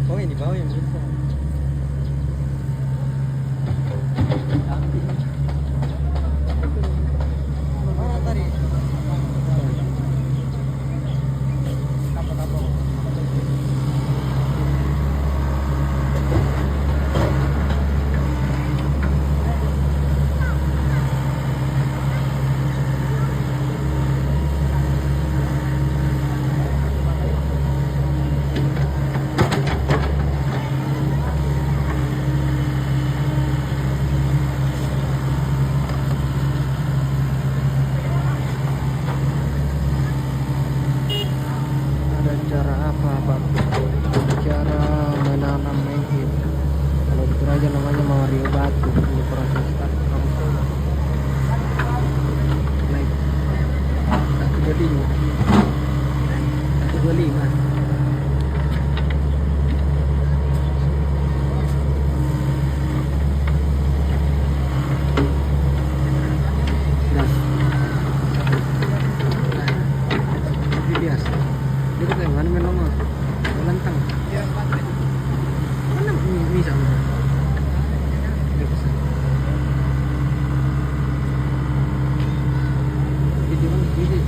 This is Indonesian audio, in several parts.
Oh, yang di bawah yang rusak. Mana tadi? Cara menanam manggiuk. Kalau di Toraja namanya Mangriuk Batu. Ini proses naik 125. Biasa. Dia kayak mana melongo. Lantang. Mana bisa? Ini.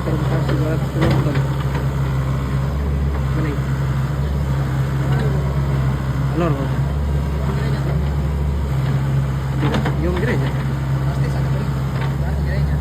Termasuk penonton. Mana? Alor. Yung gereja. Pasti sana beli. Gereja.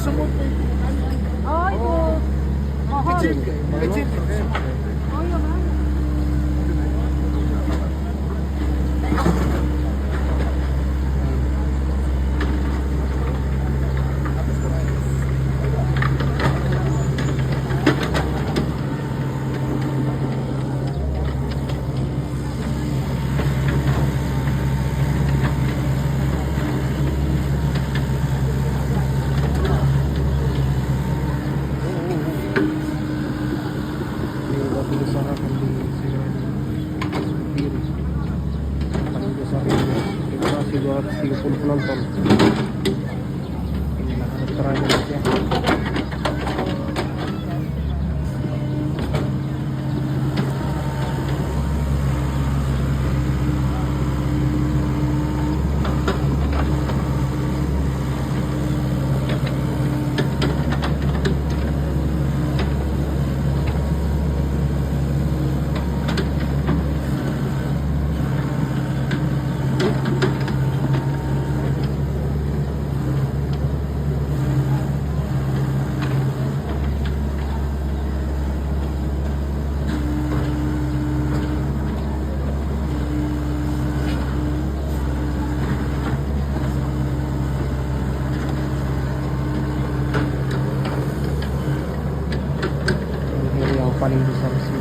semutnya itu. Oh itu pohon. Kecil, kecil. Oh iya mana? Penonton inilah Toraja ya. Paling besar sih.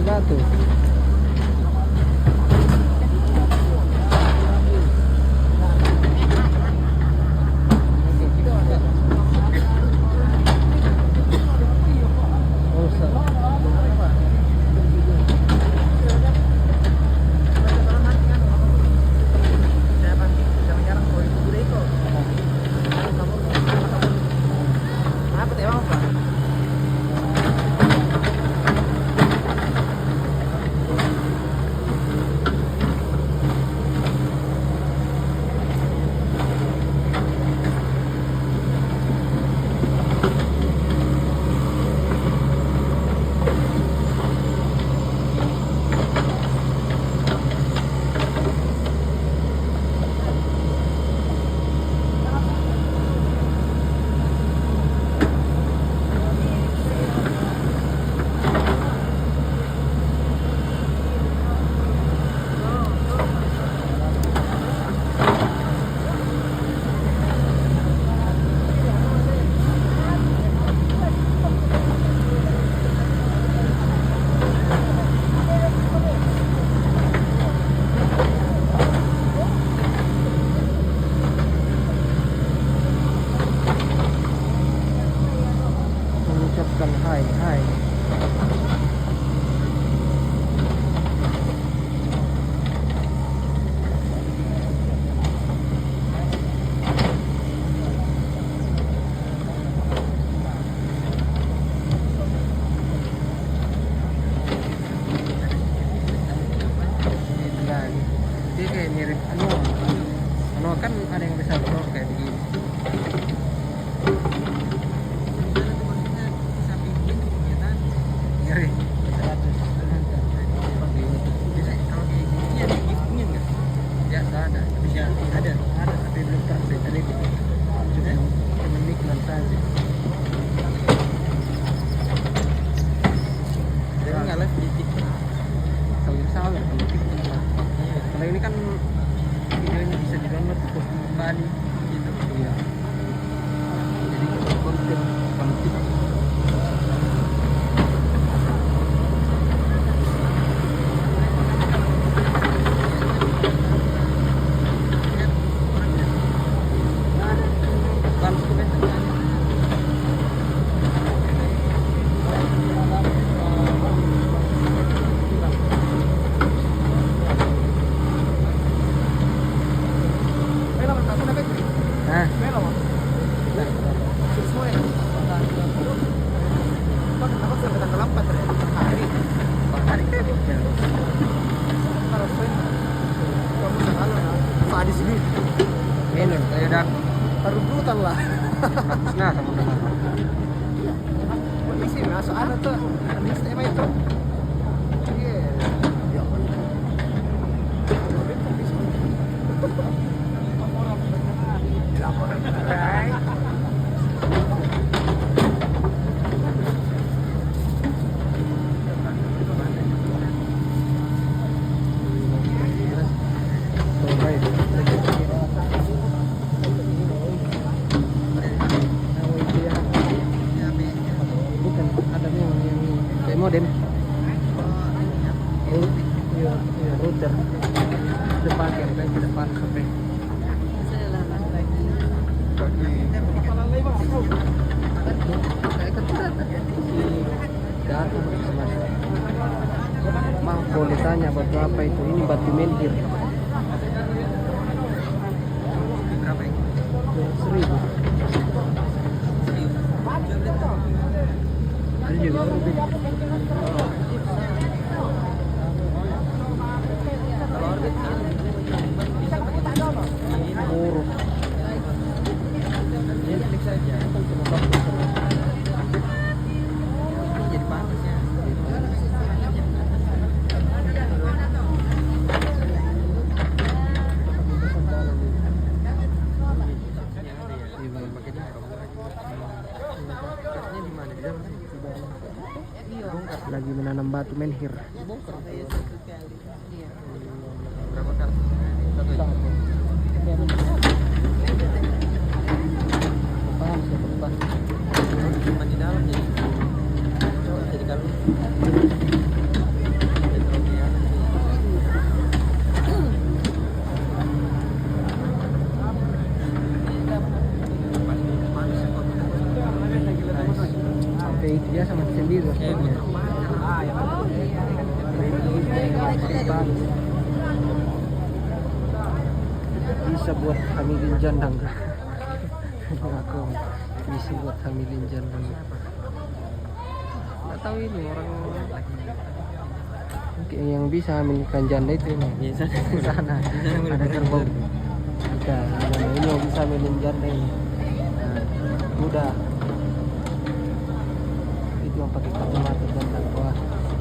Batu. kan ada yang bisa blok kayak begini. Ngeri. Bisa kalau kayak gini ada giftnya nggak? Ya nggak ada. Bisa ada tapi belum tersedia tadi. Cuma iklan saja. Dia nggak live di TikTok. Kalau salah kalau TikTok. Kalau ini kan videonya bisa di-download kembali gitu. Iya. Jadi konten kalau TikTok. baru brutal lah. Nah, sama dengan Kondisi masuk ada tuh di tema itu. Iya. Ya. bukan ada yang kayak modem. Iya, router. Depan kan depan sampai. Mau boleh tanya batu apa itu? Ini batu menhir. Berapa ini? 1.000. Ini juga lebih. Kalau orbit bisa pakai Buruk. Netflix saja. Jadi panas ya. Lagi menanam batu menhir. Berapa kartu? Satu aja. Simpan di dalam jadi kalau Sampai itu dia sama sendiri rasanya. Bisa buat hamilin jandang. Aku bisa buat hamilin jandang. Nggak tahu ini orang yang bisa hamilkan janda itu ini. di sana. Di sana ada kerbau. Kita ini yang bisa hamilin janda ini. Nah, udah. Itu yang pakai kacamata jandang. Wah,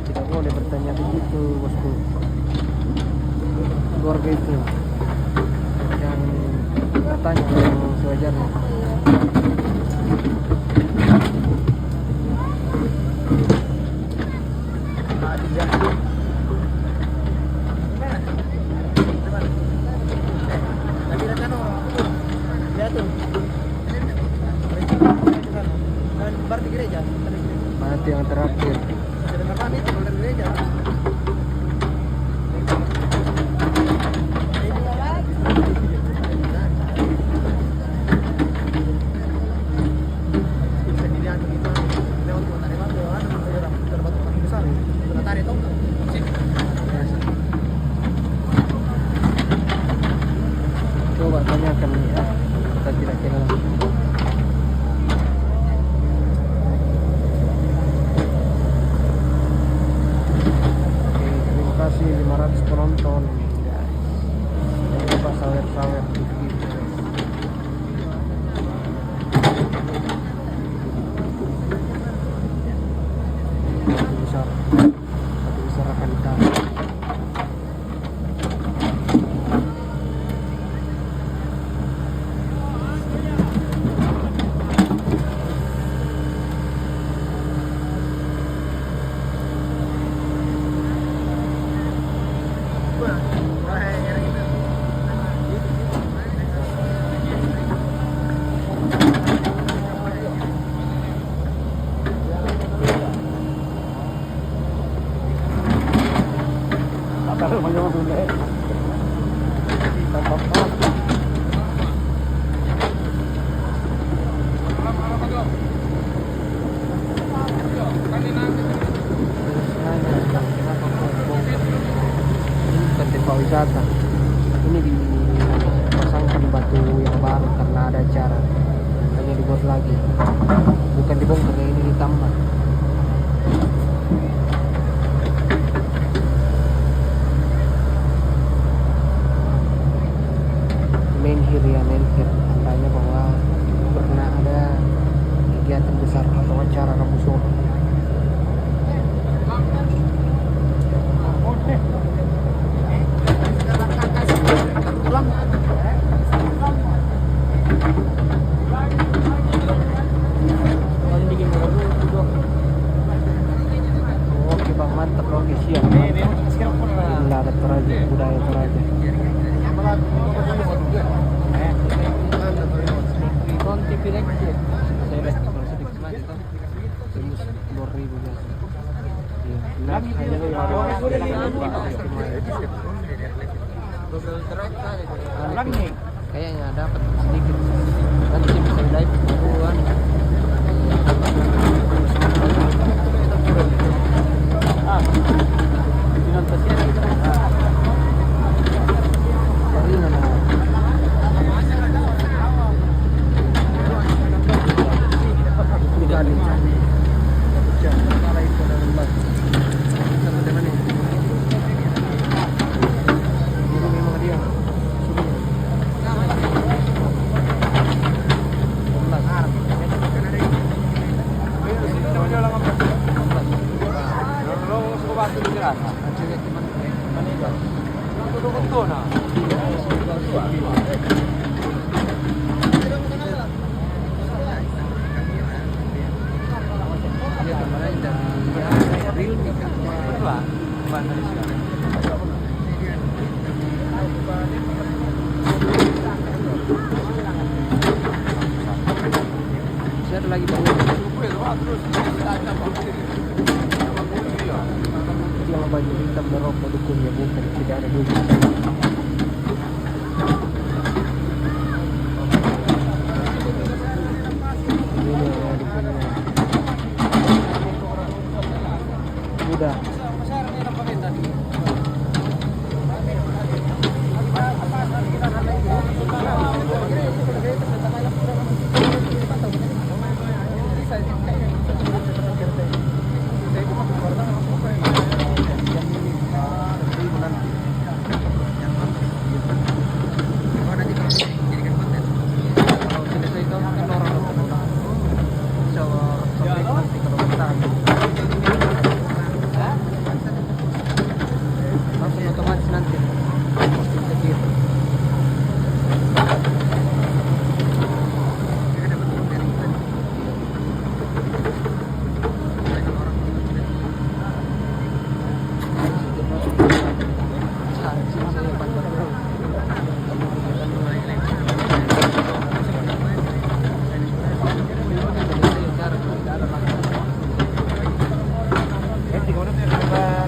tidak boleh bertanya begitu, bosku. Keluarga itu yang bertanya yang sewajarnya. Mati yang terakhir. Coba tanyakan ya, kita tidak kenal. Oke, terima kasih 500 penonton guys. Jangan lupa sawer-sawer TV guys. Satu besar akan ditaruh. Wisata ini dipasangkan batu yang baru karena ada acara, hanya dibuat lagi, bukan dibongkar ya, ini ditambah. Menhir ya, menhir tandanya bahwa Kayaknya dapat sedikit. Nanti sih bisa live baruan. Ada lagi bang. Yang baju hitam merokok dukunnya bukan tidak ada dulu. Udah.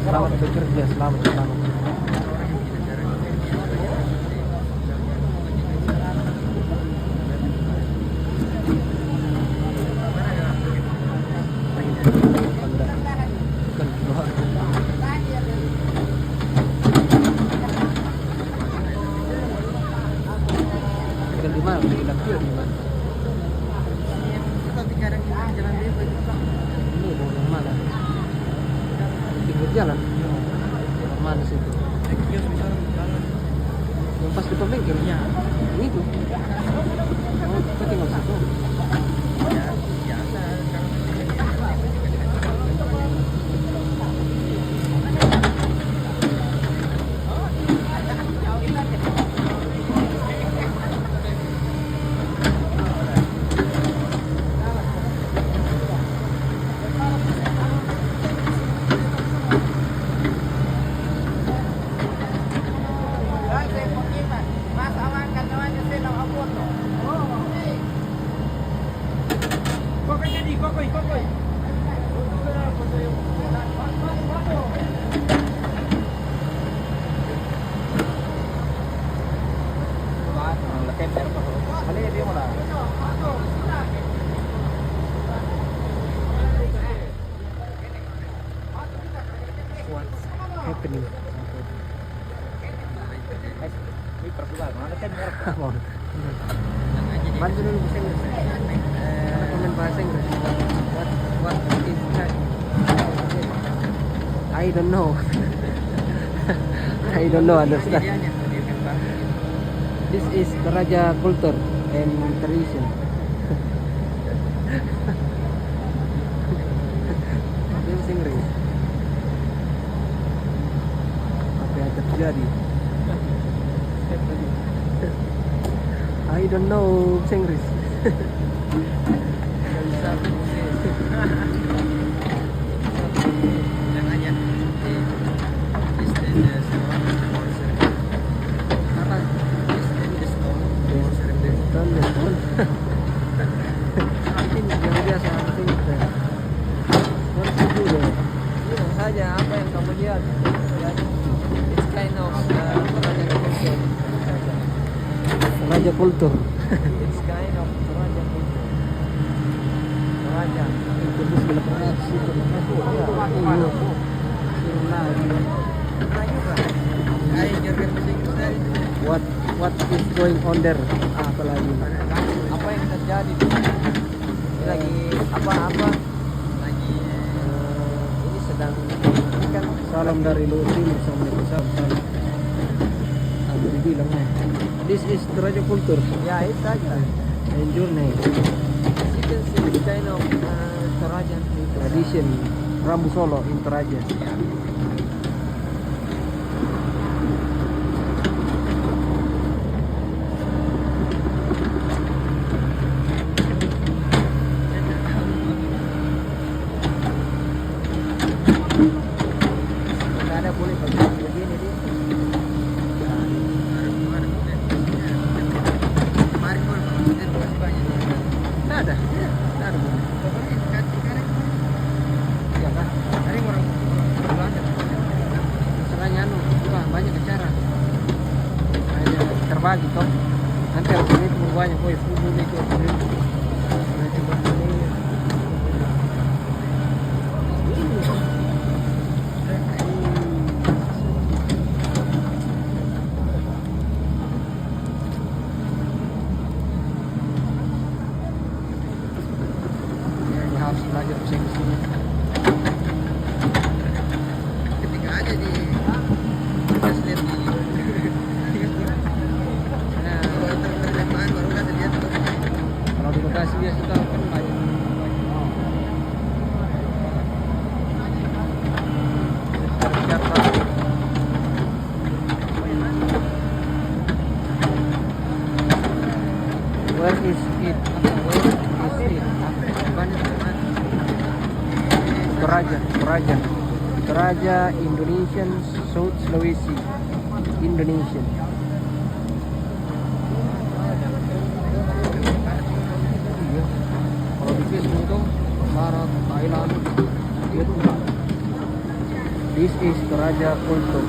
Selamat bekerja, selamat. Di mana? Di Lampir di mana? Ini yang mana? Pinggir jalan. Mana situ? Yang pas depan bengkel? Iya. Itu. Oh, kita tinggal situ. Happening. Bantu dulu bahasa Inggris. Komen bahasa Inggris. What is that? I don't know. I don't know. Understand? This is Toraja Culture and Tradition. Bahasa Inggris. Apa yang terjadi? I don't know bahasa Inggris. Yang biasa saja apa yang Culture. It's kind of Toraja Culture. Toraja. Itu bus belakang situ. Iya. Iya. What is going on there? Apa lagi? Apa yang terjadi? Ini lagi apa-apa? Lagi ini sedang kan Salam dari Luhut Timur. Assalamualaikum. Salam. Aku dibilangnya. This is Toraja Culture. ya itu aja. Enjoy nih. You can see the kind of Toraja Tradition Rambu Solo in Toraja. Nggak ada boleh begini dia. Nggak ada. Nggak ada. Ya kan? Caranya wah, banyak acara. Hanya terbagi toh. Nanti harus ini banyak. Woi, full itu. Nah, coba ini. Harus belajar bahasa Inggris ini. Ketika aja di translate di terjemahan baru kan lihat Kalau di Bekasi biasa tahu kan banyak. Jakarta. Where is it? Where is it? Toraja, Indonesian, South Sulawesi, Indonesian. Iya. Kalau di Facebook itu Barat, Thailand, Vietnam. This is Toraja Culture.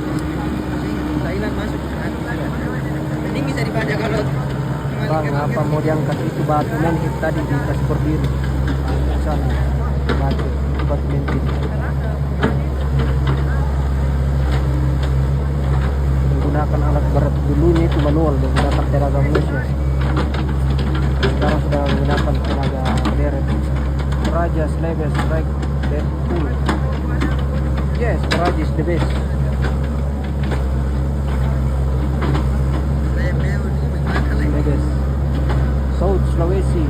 Thailand masuk ini bisa dibaca kalau Bang, apa mau diangkat itu batu menhit tadi di tas berdiri sana batu itu batu menhit menggunakan alat berat dulunya itu manual menggunakan tenaga manusia, sekarang sudah menggunakan tenaga modern. Toraja Slaves like that cool. Yes, Toraja is the best. Slaves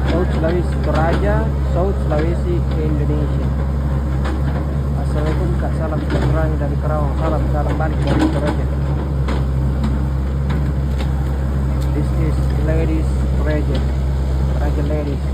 South Sulawesi, Toraja, South Sulawesi, Indonesia. Assalamualaikum Kak, salam sejahtera dari Karawang. Salam balik dari Toraja. This is ladies Toraja ladies.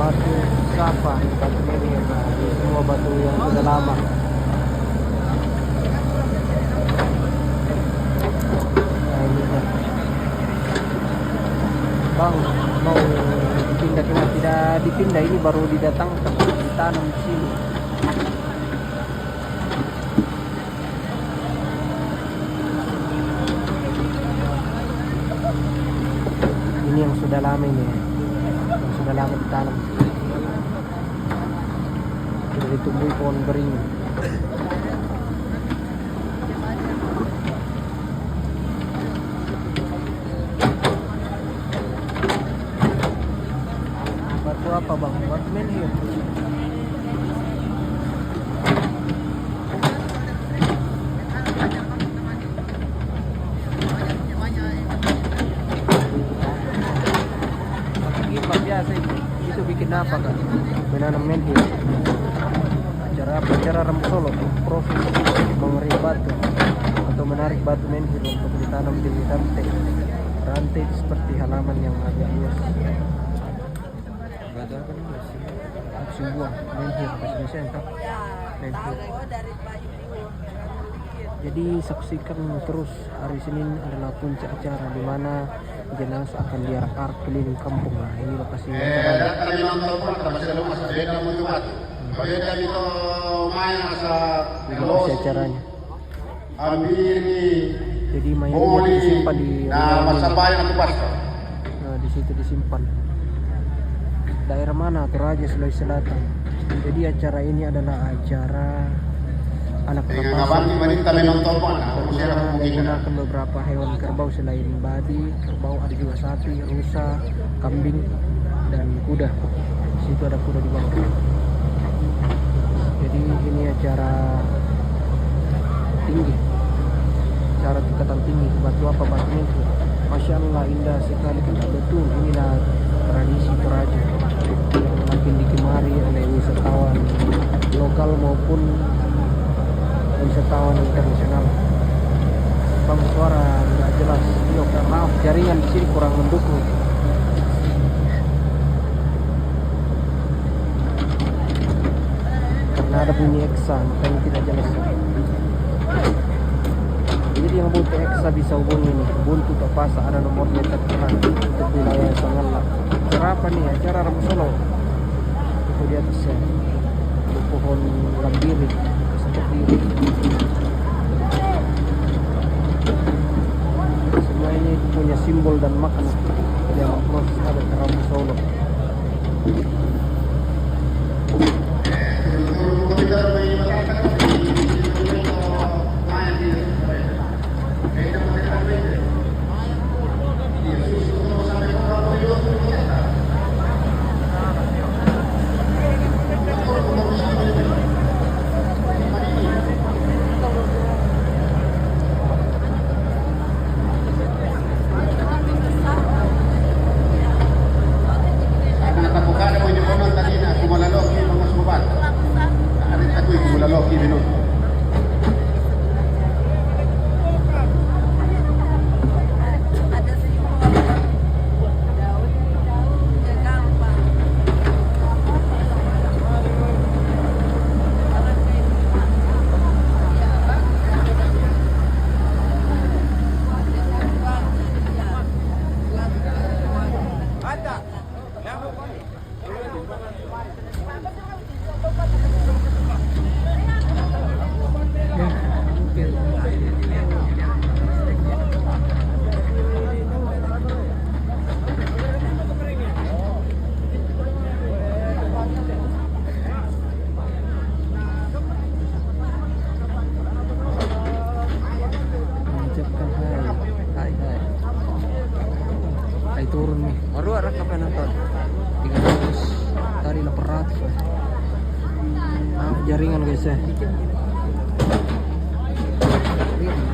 Batu Sapa, batu ini semua batu yang sudah lama. Nah, ini kan. Bang, mau dipindah kemana? Tidak dipindah, ini baru didatangkan, ditanam di sini. Ini yang sudah lama ini, yang sudah lama ditanam. Sudah ditumbuhi pohon beringin. Batu apa bang? Batu menhir. Biasa itu bikin apa kan? Menanam menhir. Acara Rambu Solo, Provinsi Mangriuk Batu. atau menarik batu menhir untuk ditanam di rantai. Rantai seperti halaman yang agak luas. Batu apa nih mas? Sebuah menhir bahasa Indonesia entah. Menhir. Jadi saksikan terus hari Senin adalah puncak acara di mana jenazah akan diarak-arak keliling kampung. Nah ini lokasinya. Lokasi acaranya. Jadi mayatnya disimpan di nah di situ disimpan. Daerah mana? Toraja, Sulawesi Selatan. Jadi acara ini adalah acara anak rampasan menggunakan beberapa hewan kerbau selain babi, kerbau ada juga sapi, rusa, kambing, dan kuda. Di situ ada kuda di bawah. Jadi ini acara tinggi, acara tingkatan tinggi. Batu apa batu itu? Masya Allah indah sekali kita betul. Inilah tradisi Toraja yang makin digemari oleh wisatawan lokal maupun wisatawan internasional. Bang suara nggak jelas. Yo, maaf jaringan di sini kurang mendukung. Karena ada bunyi eksa, makanya tidak jelas. Jadi yang butuh eksa bisa hubungi nih. Buntu tak pas ada nomornya tertera untuk wilayah Sangalla. Acara apa nih? Acara Rambu Solo. Itu di atasnya. Ada pohon lambiri seperti ini. Semua ini punya simbol dan makna yang proses ada di Rambu Solo. Turun nih, baru ada kapan nonton 300 tadi 800 jaringan guys ya. Ringan.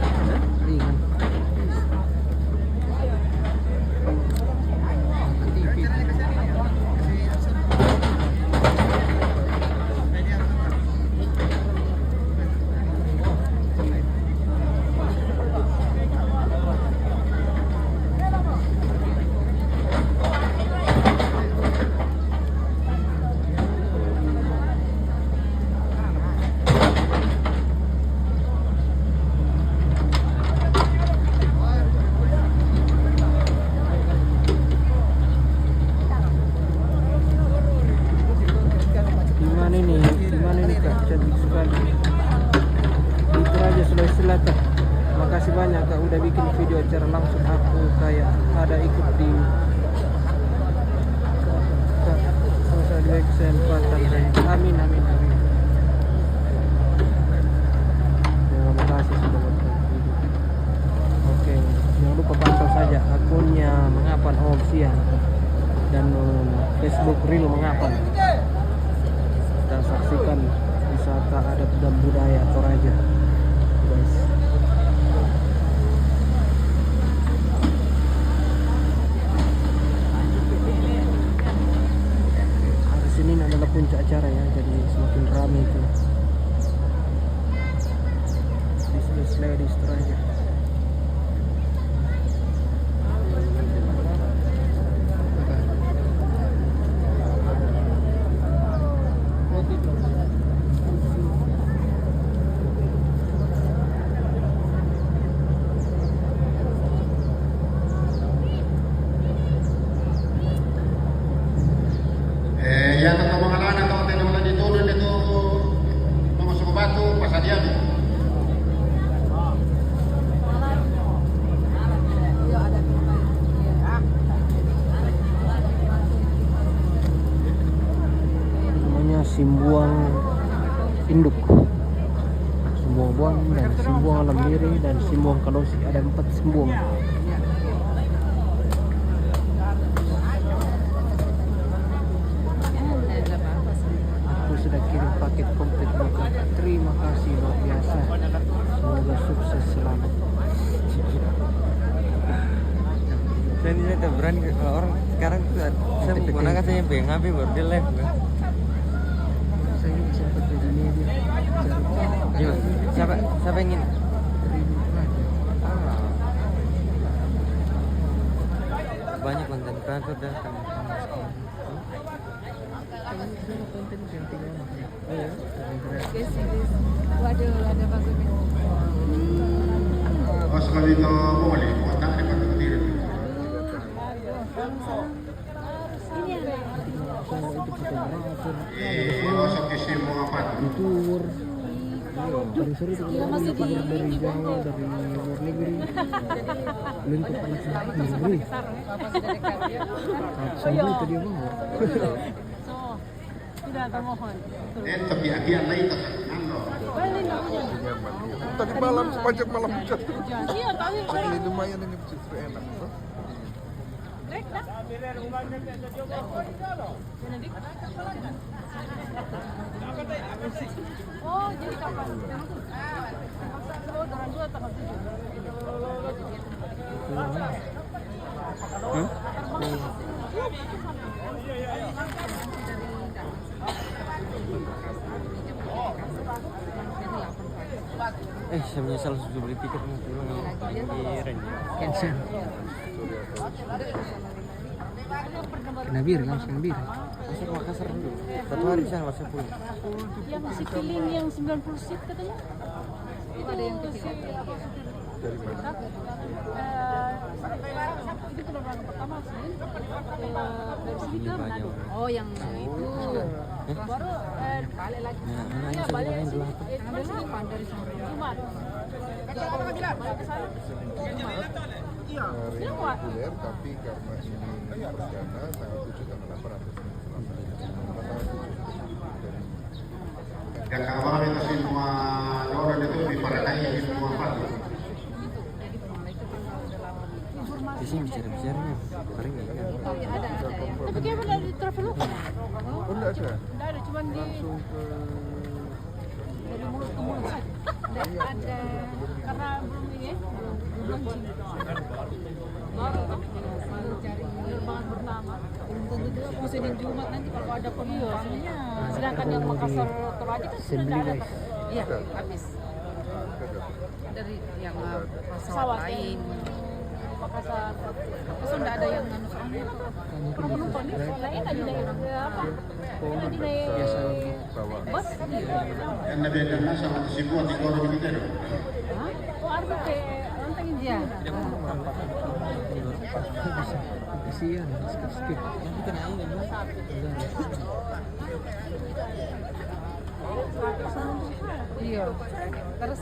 Gimana nih Kak, cantik sekali di Toraja, Sulawesi Selatan. Makasih banyak Kak udah bikin video acara langsung. Aku kayak ada ikut di kesempatan. Amin amin amin. Terima kasih sudah nonton video. Oke, jangan lupa pantau saja akunnya Mengapan Official dan Facebook Real Mengapan. Dan saksikan wisata adat dan budaya Toraja, guys. Hari Senin adalah puncak acara ya, jadi semakin ramai itu. This is Ladies Toraja. musim induk, musim buang dan musim buang alam diri dan musim buang kalosi. Ada 4 musim buang. Aku sudah kirim paket komplit, maka terima kasih luar biasa. Semoga sukses selalu. Saya ini tidak berani kalau orang sekarang tuh saya menggunakan saya BNHB baru di live kan. Saya juga sempat jadi media. Yo, siapa ingin? Banyak konten kreator dan Waduh, ada bagusnya. Osvaldo boleh, kotak di Batu Kediri. Masuk ke semua apa? Tour. Paling seru itu kalau masih dari di Jawa, dari luar negeri. Belum ke panas negeri. Semua itu dia bawa. Tidak termohon. Tapi akhirnya lain tak. Tadi malam sepanjang malam hujan. Iya, tapi Ini lumayan ini justru enak. oh, jadi kapan? Oh, dengan 2 tanggal 7. saya menyesal sudah beli tiket mau pulang pinggiran ya. Cancel. Kena bir, langsung kena bir. Masuk Makassar dulu. 1 hari sana masih pulang. Yang si Kiling yang 90 seat katanya. Itu ada yang ketiga. Dari mana? Itu penerbangan pertama sih. Dari sini ke Manado. Oh, yang itu. Baru balik lagi. Anaknya saya main dulu. Dari sini dari Jumat. Balik ke sana. Hari reguler tapi karena ini perdana tanggal 7 tanggal 8 atau Dan kawan itu semua orang itu di Paradise di semua apa? Di sini bicara-bicaranya paling ya kan. Tapi kayak mana di Traveloka? Oh enggak ada. Enggak ada, cuma di Langsung ke dari mulut ke mulut. Enggak ada. Karena belum ini, belum launching. Baru cari penerbangan pertama. Belum tentu juga mau Senin Jumat nanti kalau ada penumpangnya. Sedangkan yang Makassar Toraja kan sudah Assembly, ada. guys. Iya, habis. Dari yang pesawat lain. Makassar. Terus enggak ada yang anu soalnya. Kalau penumpang ini lain aja naik apa? Lain aja naik bus. Yang Nabi Adana sama semua di orang itu ada. Hah? Oh, ada kayak rantang dia. Kasihan, skip. Nanti kena ini dulu. Iya. Terus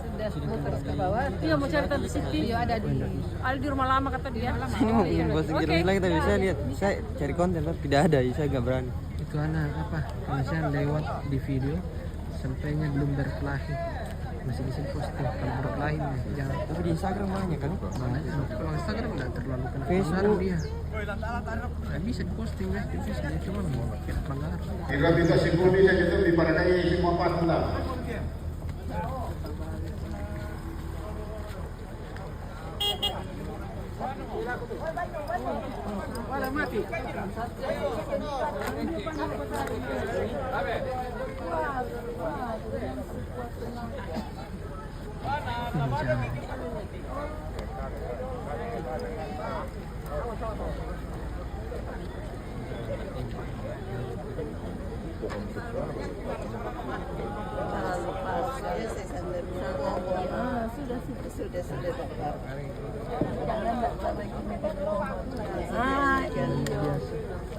sudah muter ke bawah. Iya, mau cari Tante Siti. Iya, ada di rumah lama kata dia. Ini mau bikin posting kira lagi tapi saya lihat saya cari konten tapi tidak ada, saya nggak berani. Itu anak apa? Misalnya lewat di video sampainya belum berkelahi. Masih bisa posting kalau berkelahi jangan. Tapi di Instagram banyak kan? Banyak. Kalau Instagram nggak terlalu kena Facebook. pelanggaran dia. Nggak bisa diposting ya di Facebook cuma kena pelanggaran. Tidak bisa semua bisa itu di Paradise semua apa lah. Sudah daftar.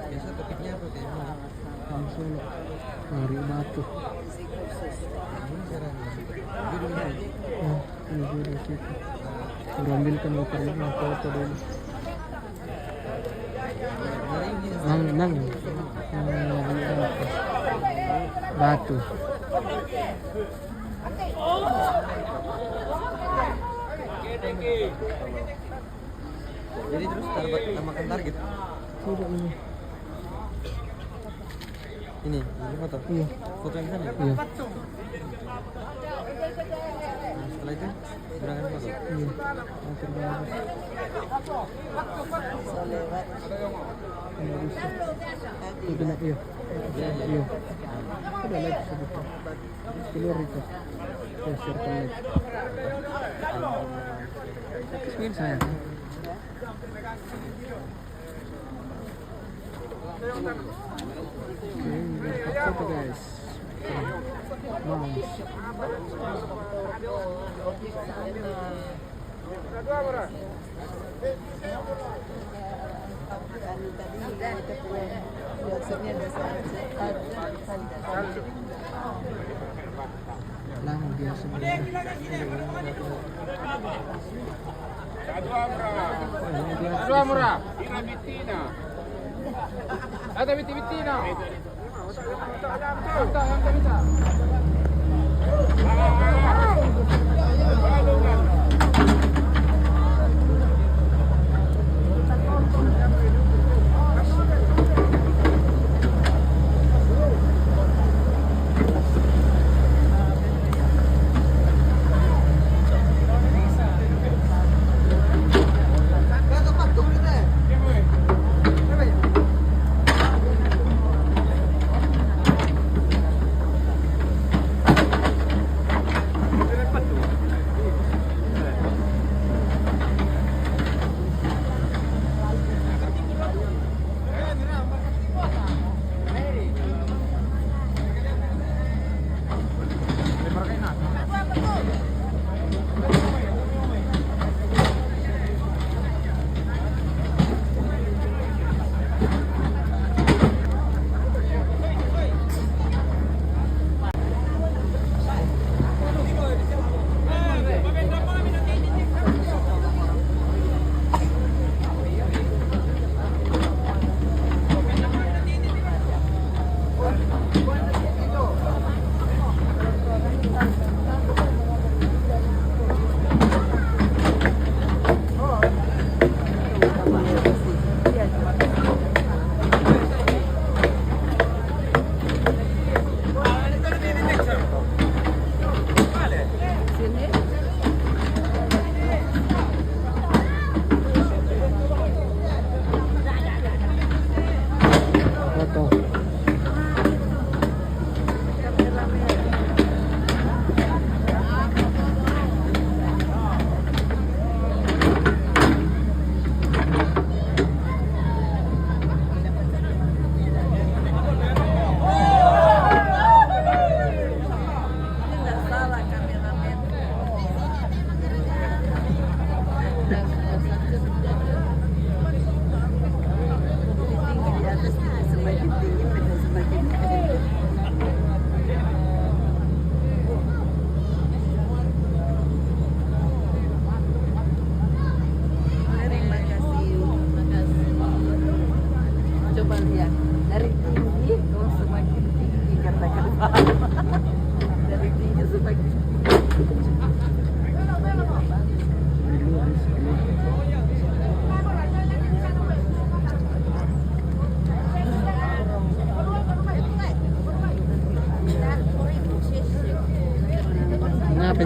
Biasa topiknya apa kayak mana? Langsung dari Batu. Ini dia di situ. Suruh ambilkan motornya, foto dulu. Nang, di atas. Batu. Jadi terus namakan target. Tidak ini. Ini foto. Iya. Foto yang sana. Iya. Nah, setelah itu gunakan foto. Iya. Akhir bagus. Itu nak iya. Iya. Udah live sedikit. Keluar itu. Saya share live. Screen saya. Foto guys. Moms. Lama dia sebenarnya. Dua murah. Ada biti-bitina.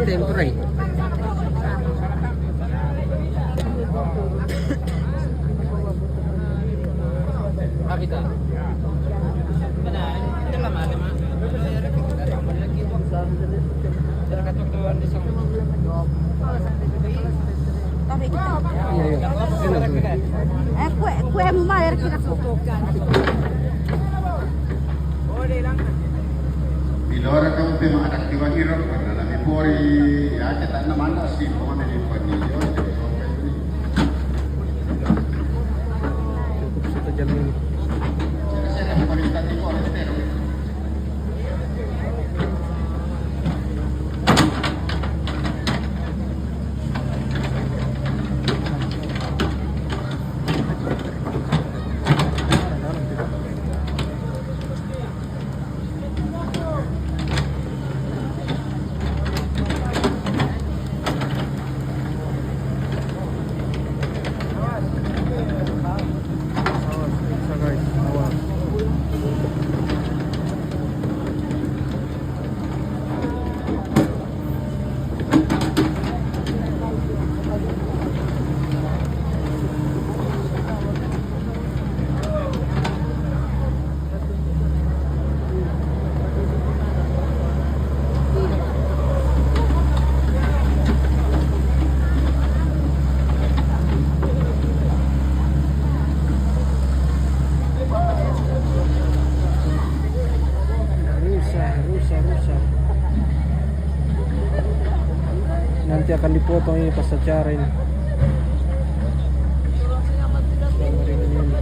Tempore. Kapita. Kue mayar kita kokokan. Di loro che un tema attiva di rock, la mi fuori anche da una mano si pone di panillo. Cukup 1 jam ini. Sera qualità di cuore vero. akan dipotong ini pas acara ini. Selama reuni ini.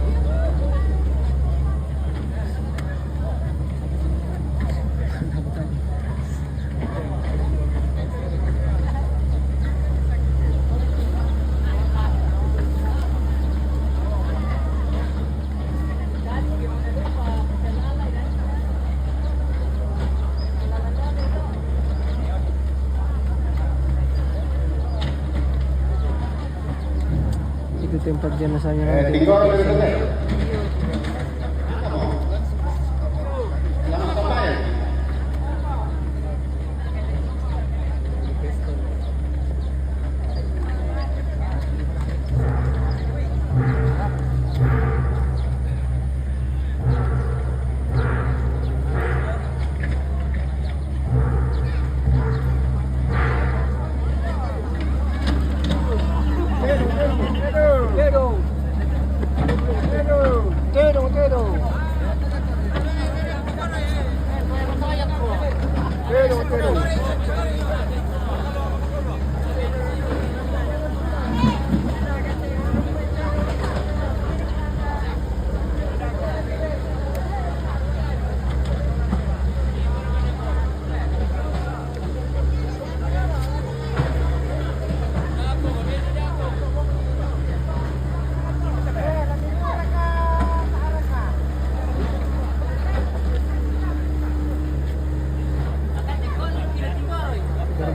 Itu tempat jenazahnya nanti. Tinggal ada dekat. Jangan sampai.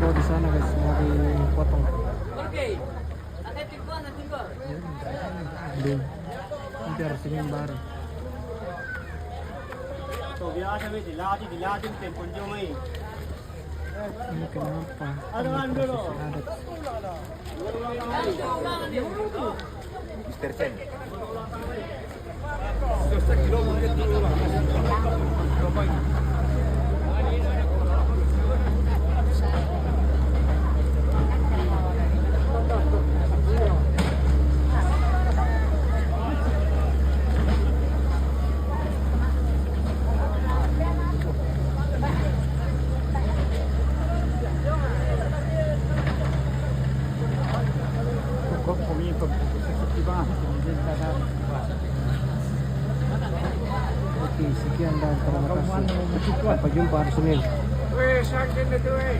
Baru di sana guys, mau dipotong. Belum. Nanti harus senin baru. Ini kenapa? Proses adat. Mr. Chen. Oke, sekian dan terima kasih. Sampai jumpa hari Senin. Weh, sakit itu, weh.